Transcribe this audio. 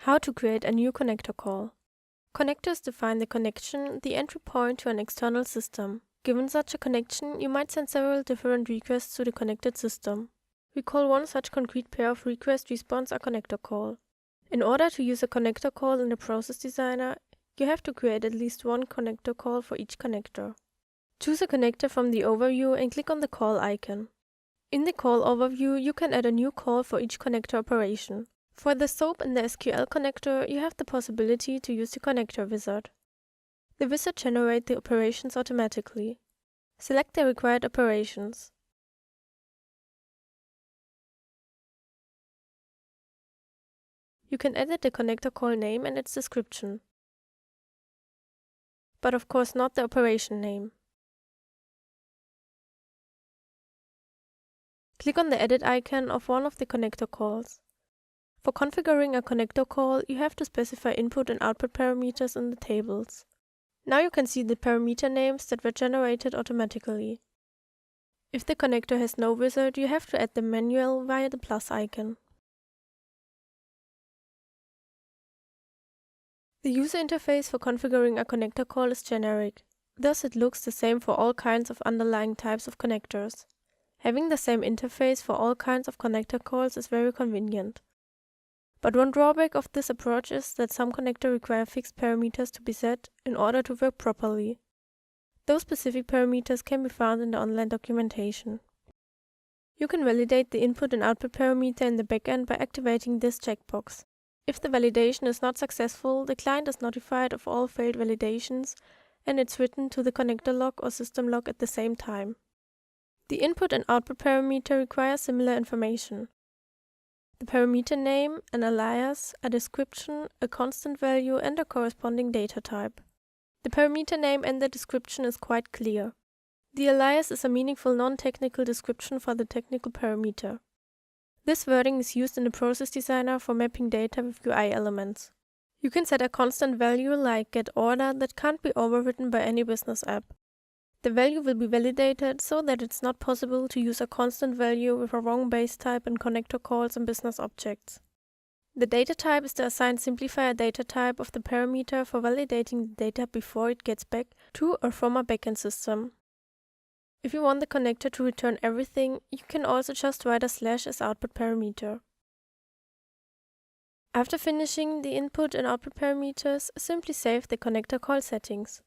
How to create a new connector call. Connectors define the connection, the entry point to an external system. Given such a connection, you might send several different requests to the connected system. We call one such concrete pair of request response a connector call. In order to use a connector call in the Process Designer, you have to create at least one connector call for each connector. Choose a connector from the overview and click on the call icon. In the call overview, you can add a new call for each connector operation. For the SOAP and the SQL connector, you have the possibility to use the connector wizard. The wizard generates the operations automatically. Select the required operations. You can edit the connector call name and its description, but of course not the operation name. Click on the edit icon of one of the connector calls. For configuring a connector call, you have to specify input and output parameters in the tables. Now you can see the parameter names that were generated automatically. If the connector has no wizard, you have to add them manually via the plus icon. The user interface for configuring a connector call is generic, thus it looks the same for all kinds of underlying types of connectors. Having the same interface for all kinds of connector calls is very convenient. But one drawback of this approach is that some connectors require fixed parameters to be set in order to work properly. Those specific parameters can be found in the online documentation. You can validate the input and output parameter in the backend by activating this checkbox. If the validation is not successful, the client is notified of all failed validations and it's written to the connector log or system log at the same time. The input and output parameter require similar information. The parameter name, an alias, a description, a constant value and a corresponding data type. The parameter name and the description is quite clear. The alias is a meaningful non-technical description for the technical parameter. This wording is used in the Process Designer for mapping data with UI elements. You can set a constant value like getOrder that can't be overwritten by any business app. The value will be validated so that it's not possible to use a constant value with a wrong base type in connector calls and business objects. The data type is the assigned Simplifier data type of the parameter for validating the data before it gets back to or from a backend system. If you want the connector to return everything, you can also just write a slash as output parameter. After finishing the input and output parameters, simply save the connector call settings.